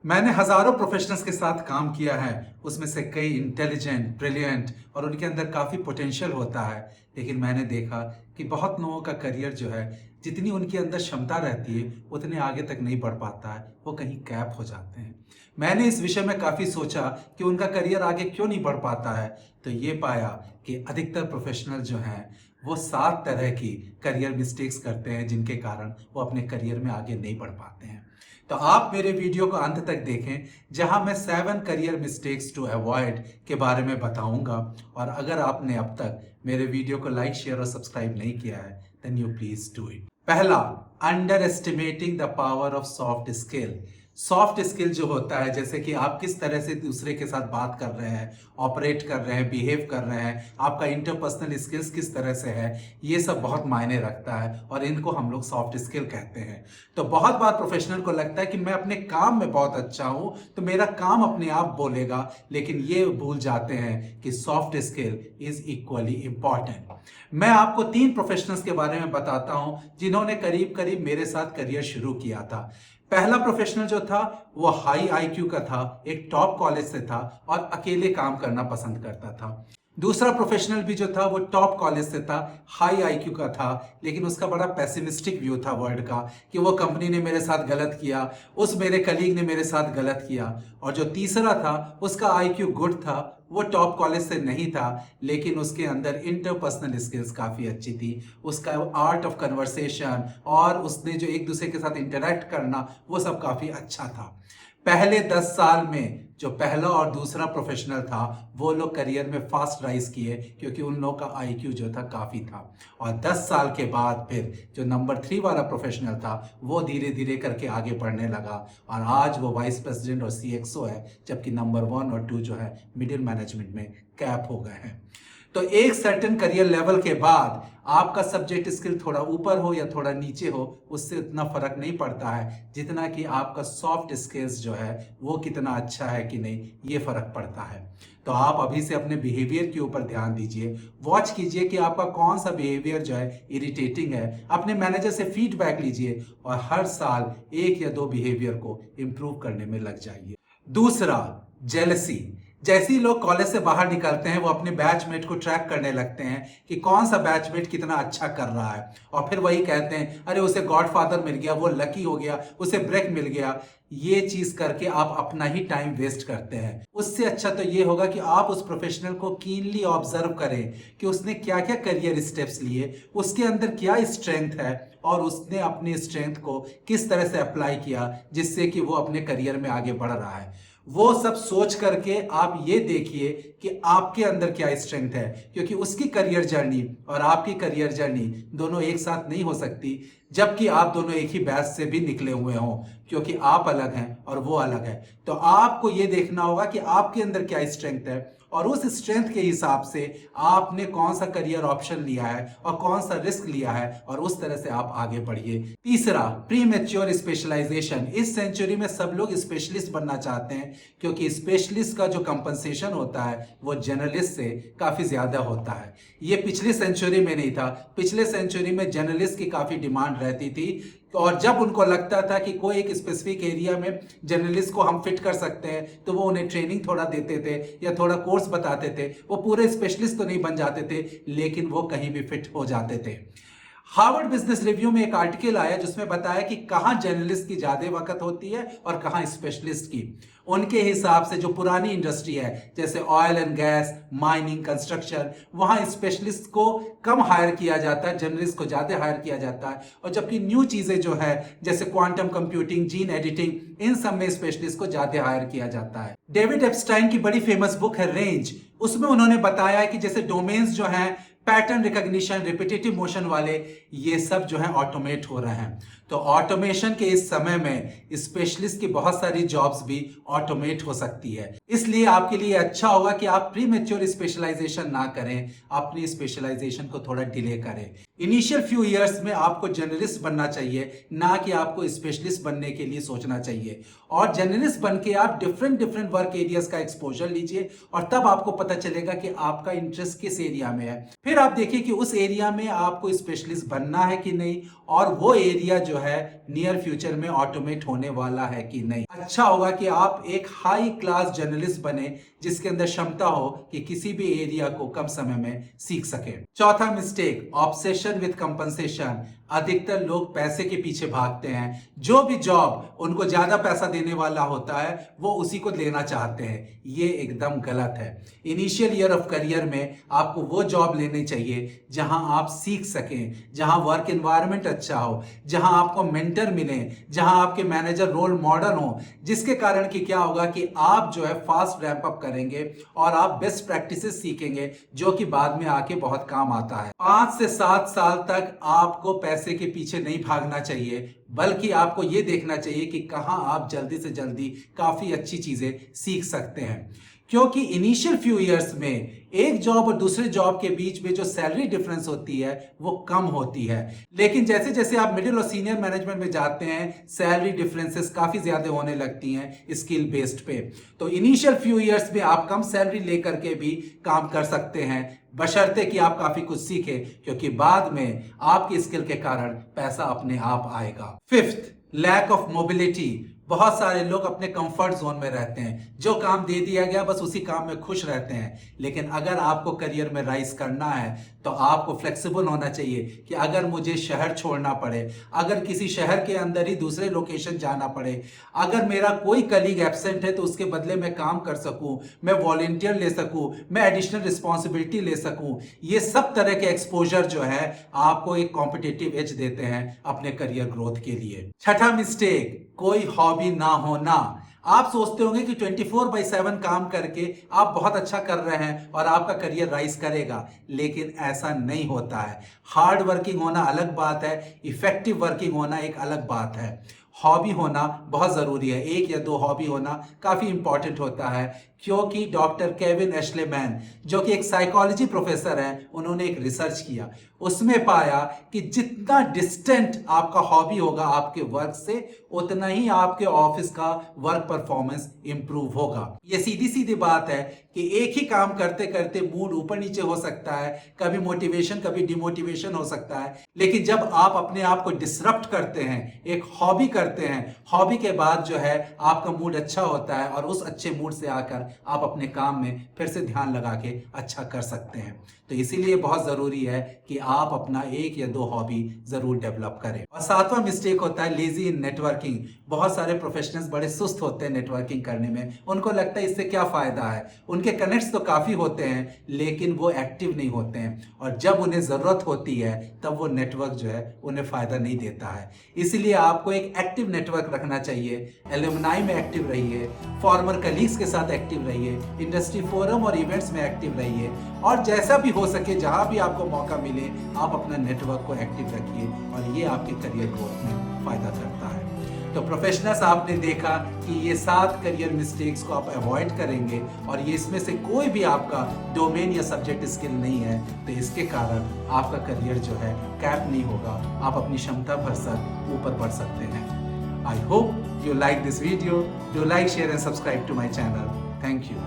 मैंने हजारों प्रोफेशनल्स के साथ काम किया है। उसमें से कई इंटेलिजेंट, ब्रिलियंट और उनके अंदर काफ़ी पोटेंशियल होता है। लेकिन मैंने देखा कि बहुत लोगों का करियर जो है, जितनी उनके अंदर क्षमता रहती है उतने आगे तक नहीं बढ़ पाता है, वो कहीं कैप हो जाते हैं। मैंने इस विषय में काफ़ी सोचा कि उनका करियर आगे क्यों नहीं बढ़ पाता है, तो ये पाया कि अधिकतर प्रोफेशनल जो हैं वो 7 तरह की करियर मिस्टेक्स करते हैं, जिनके कारण वो अपने करियर में आगे नहीं बढ़ पाते हैं। तो आप मेरे वीडियो को अंत तक देखें, जहां मैं 7 करियर मिस्टेक्स टू अवॉइड के बारे में बताऊंगा। और अगर आपने अब तक मेरे वीडियो को लाइक, शेयर और सब्सक्राइब नहीं किया है, then you please do it. पहला, underestimating the power of soft skill. Soft skill जो होता है, जैसे कि आप किस तरह से दूसरे के साथ बात कर रहे हैं, ऑपरेट कर रहे हैं, बिहेव कर रहे हैं, आपका इंटरपर्सनल स्किल्स किस तरह से है, ये सब बहुत मायने रखता है और इनको हम लोग सॉफ्ट स्किल कहते हैं। तो बहुत बार प्रोफेशनल को लगता है कि मैं अपने काम में बहुत अच्छा हूं तो मेरा काम अपने आप बोलेगा, लेकिन ये भूल जाते हैं कि soft skill is equally important. मैं आपको 3 प्रोफेशनल्स के बारे में बताता हूं जिन्होंने करीब करीब मेरे साथ करियर शुरू किया था। पहला प्रोफेशनल जो था वो हाई आईक्यू का था, एक टॉप कॉलेज से था और अकेले काम करना पसंद करता था। दूसरा प्रोफेशनल भी जो था वो टॉप कॉलेज से था, हाई आईक्यू का था, लेकिन उसका बड़ा पेसिमिस्टिक व्यू था वर्ल्ड का कि वो कंपनी ने मेरे साथ गलत किया, उस मेरे कलीग ने मेरे साथ गलत किया। और जो तीसरा था उसका आईक्यू गुड था, वो टॉप कॉलेज से नहीं था, लेकिन उसके अंदर इंटरपर्सनल स्किल्स काफ़ी अच्छी थी, उसका आर्ट ऑफ कन्वर्सेशन और उसने जो एक दूसरे के साथ इंटरेक्ट करना वो सब काफ़ी अच्छा था। पहले 10 साल में जो पहला और दूसरा प्रोफेशनल था वो लोग करियर में फास्ट राइज किए, क्योंकि उन लोगों का आईक्यू जो था काफ़ी था। और 10 साल के बाद फिर जो नंबर 3 वाला प्रोफेशनल था वो धीरे धीरे करके आगे बढ़ने लगा और आज वो वाइस प्रेसिडेंट और सीएक्सओ है, जबकि नंबर 1 और 2 जो है मिडिल मैनेजमेंट में कैप हो गए हैं। तो एक सर्टेन करियर लेवल के बाद आपका सब्जेक्ट स्किल थोड़ा ऊपर हो या थोड़ा नीचे हो, उससे उतना फर्क नहीं पड़ता है जितना कि आपका सॉफ्ट स्किल्स जो है वो कितना अच्छा है कि नहीं, ये फर्क पड़ता है। तो आप अभी से अपने बिहेवियर के ऊपर ध्यान दीजिए, वॉच कीजिए कि आपका कौन सा बिहेवियर जो है इरिटेटिंग है, अपने मैनेजर से फीडबैक लीजिए और हर साल 1 या 2 बिहेवियर को इंप्रूव करने में लग जाइए। दूसरा, जेलसी। जैसे ही लोग कॉलेज से बाहर निकलते हैं वो अपने बैचमेट को ट्रैक करने लगते हैं कि कौन सा बैचमेट कितना अच्छा कर रहा है, और फिर वही कहते हैं अरे उसे गॉडफादर मिल गया, वो लकी हो गया, उसे ब्रेक मिल गया। ये चीज करके आप अपना ही टाइम वेस्ट करते हैं। उससे अच्छा तो ये होगा कि आप उस प्रोफेशनल को कीनली ऑब्जर्व करें कि उसने क्या क्या करियर स्टेप्स लिए, उसके अंदर क्या स्ट्रेंथ है और उसने अपनी स्ट्रेंथ को किस तरह से अप्लाई किया जिससे कि वो अपने करियर में आगे बढ़ रहा है। वो सब सोच करके आप ये देखिए कि आपके अंदर क्या स्ट्रेंथ है, क्योंकि उसकी करियर जर्नी और आपकी करियर जर्नी दोनों एक साथ नहीं हो सकती, जबकि आप दोनों एक ही बैच से भी निकले हुए हों, क्योंकि आप अलग हैं और वो अलग है। तो आपको ये देखना होगा कि आपके अंदर क्या स्ट्रेंथ है और उस स्ट्रेंथ के हिसाब से आपने कौन सा करियर ऑप्शन लिया है और कौन सा रिस्क लिया है, और उस तरह से आप आगे बढ़िए। तीसरा, प्रीमेच्योर स्पेशलाइजेशन। इस सेंचुरी में सब लोग स्पेशलिस्ट बनना चाहते हैं, क्योंकि स्पेशलिस्ट का जो कंपनसेशन होता है वो जनरलिस्ट से काफी ज्यादा होता है। ये पिछली सेंचुरी में नहीं था, पिछले सेंचुरी में जर्नलिस्ट की काफी डिमांड रहती थी और जब उनको लगता था कि कोई एक स्पेसिफिक एरिया में जर्नलिस्ट को हम फिट कर सकते हैं तो वो उन्हें ट्रेनिंग थोड़ा देते थे या थोड़ा कोर्स बताते थे। वो पूरे स्पेशलिस्ट तो नहीं बन जाते थे, लेकिन वो कहीं भी फिट हो जाते थे। हार्वर्ड बिजनेस रिव्यू में एक आर्टिकल आया जिसमें बताया कि कहां जर्नलिस्ट की ज्यादा वक्त होती है और कहां स्पेशलिस्ट की। उनके हिसाब से जो पुरानी इंडस्ट्री है जैसे oil and gas, mining, construction, वहां स्पेशलिस्ट को कम हायर किया जाता है, जर्नलिस्ट को ज्यादा हायर किया जाता है। और जबकि न्यू चीजें जो है जैसे क्वांटम कंप्यूटिंग, जीन एडिटिंग, इन सब में स्पेशलिस्ट को ज्यादा हायर किया जाता है। डेविड एप्स्टाइन की बड़ी फेमस बुक है रेंज, उसमें उन्होंने बताया है कि जैसे डोमेन्स जो हैं, पैटर्न रिकॉग्निशन, रिपीटेटिव मोशन वाले, ये सब जो है ऑटोमेट हो रहे हैं। तो ऑटोमेशन के इस समय में स्पेशलिस्ट की बहुत सारी जॉब्स भी ऑटोमेट हो सकती है। इसलिए आपके लिए अच्छा होगा कि आप प्रीमेच्योर स्पेशलाइजेशन ना करें, अपनी स्पेशलाइजेशन को थोड़ा डिले करें। इनिशियल फ्यू इयर्स में आपको जर्नलिस्ट बनना चाहिए, ना कि आपको स्पेशलिस्ट बनने के लिए सोचना चाहिए। और जर्नलिस्ट बन के आप डिफरेंट डिफरेंट वर्क एरियाज का एक्सपोजर लीजिए और तब आपको पता चलेगा कि आपका इंटरेस्ट किस एरिया में है। फिर फिर आप देखिए कि उस एरिया में आपको स्पेशलिस्ट बनना है कि नहीं, और वो एरिया जो है नियर फ्यूचर में ऑटोमेट होने वाला है कि नहीं। अच्छा होगा कि आप एक हाई क्लास जर्नलिस्ट बने जिसके अंदर क्षमता हो कि किसी भी एरिया को कम समय में सीख सके। चौथा मिस्टेक, ऑब्सेशन विद कंपनसेशन। अधिकतर लोग पैसे के पीछे भागते हैं। जो भी जॉब उनको ज्यादा पैसा देने वाला होता है वो उसी को लेना चाहते हैं। ये एकदम गलत है। इनिशियल ईयर ऑफ करियर में आपको वो जॉब लेनी चाहिए जहां आप सीख सकें, जहां वर्क एनवायरनमेंट अच्छा हो, जहां आपको मेंटर मिले, जहां आपके मैनेजर रोल मॉडल हो, जिसके कारण कि क्या होगा कि आप जो है फास्ट रैंप अप करेंगे और आप बेस्ट प्रैक्टिसेस सीखेंगे जो कि बाद में आके बहुत काम आता है। 5 से 7 साल तक आपको पैसे के पीछे नहीं भागना चाहिए, बल्कि आपको यह देखना चाहिए कि कहां आप जल्दी से जल्दी काफी अच्छी चीजें सीख सकते हैं। क्योंकि इनिशियल फ्यू इयर्स में एक जॉब और दूसरे जॉब के बीच में जो सैलरी डिफरेंस होती है वो कम होती है, लेकिन जैसे जैसे आप मिडिल और सीनियर मैनेजमेंट में जाते हैं सैलरी डिफरेंसेस काफी ज्यादा होने लगती हैं स्किल बेस्ड पे। तो इनिशियल फ्यू इयर्स में आप कम सैलरी लेकर के भी काम कर सकते हैं, बशर्ते कि आप काफी कुछ सीखें, क्योंकि बाद में आपकी स्किल के कारण पैसा अपने आप आएगा। Fifth, lack of mobility. बहुत सारे लोग अपने कंफर्ट जोन में रहते हैं, जो काम दे दिया गया बस उसी काम में खुश रहते हैं। लेकिन अगर आपको करियर में राइज करना है तो आपको फ्लेक्सिबल होना चाहिए कि अगर मुझे शहर छोड़ना पड़े, अगर किसी शहर के अंदर ही दूसरे लोकेशन जाना पड़े, अगर मेरा कोई कलीग एब्सेंट है तो उसके बदले मैं काम कर सकूं, मैं वॉलंटियर ले सकूं, मैं एडिशनल रिस्पॉन्सिबिलिटी ले सकूं। ये सब तरह के एक्सपोजर जो है आपको एक कॉम्पिटिटिव एज देते हैं अपने करियर ग्रोथ के लिए। छठा मिस्टेक, कोई हॉबी ना होना। आप सोचते होंगे कि 24/7 काम करके आप बहुत अच्छा कर रहे हैं और आपका करियर राइज करेगा, लेकिन ऐसा नहीं होता है। हार्ड वर्किंग होना अलग बात है, इफेक्टिव वर्किंग होना एक अलग बात है। हॉबी होना बहुत ज़रूरी है, 1 या 2 हॉबी होना काफ़ी इंपॉर्टेंट होता है, क्योंकि डॉक्टर केविन एशलेमैन जो कि एक साइकोलॉजी प्रोफेसर हैं, उन्होंने एक रिसर्च किया, उसमें पाया कि जितना डिस्टेंट आपका हॉबी होगा आपके वर्क से, उतना ही आपके ऑफिस का वर्क परफॉर्मेंस इंप्रूव होगा। ये सीधी सीधी बात है कि एक ही काम करते करते मूड ऊपर नीचे हो सकता है, कभी मोटिवेशन कभी डिमोटिवेशन हो सकता है, लेकिन जब आप अपने आप को डिसरप्ट करते हैं, एक हॉबी करते हैं, हॉबी के बाद जो है आपका मूड अच्छा होता है और उस अच्छे मूड से आकर आप अपने काम में फिर से ध्यान लगा के अच्छा कर सकते हैं। तो इसीलिए बहुत ज़रूरी है कि आप अपना 1 या 2 हॉबी ज़रूर डेवलप करें। और 7वां मिस्टेक होता है लेजी इन नेटवर्किंग। बहुत सारे प्रोफेशनल्स बड़े सुस्त होते हैं नेटवर्किंग करने में, उनको लगता है इससे क्या फ़ायदा है। उनके कनेक्ट्स तो काफ़ी होते हैं लेकिन वो एक्टिव नहीं होते हैं, और जब उन्हें ज़रूरत होती है तब वो नेटवर्क जो है उन्हें फ़ायदा नहीं देता है। इसीलिए आपको एक एक्टिव नेटवर्क रखना चाहिए। एलुमनाई में एक्टिव रहिए, फॉर्मर कलीग्स के साथ एक्टिव रहिए, इंडस्ट्री फोरम और इवेंट्स में एक्टिव रहिए, और जैसा भी हो सके जहां भी आपको मौका मिले आप अपना नेटवर्क को एक्टिव रखिए, और ये आपके करियर ग्रोथ में फायदा करता है। तो प्रोफेशनल्स आपने देखा कि ये 7 करियर मिस्टेक्स को आप अवॉइड करेंगे, और ये इसमें से कोई भी आपका डोमेन या सब्जेक्ट स्किल नहीं है, तो इसके कारण आपका करियर जो है कैप नहीं होगा, आप अपनी क्षमता भर सक ऊपर बढ़ सकते हैं। I hope you like this video. Do like, share and subscribe to my channel. Thank you.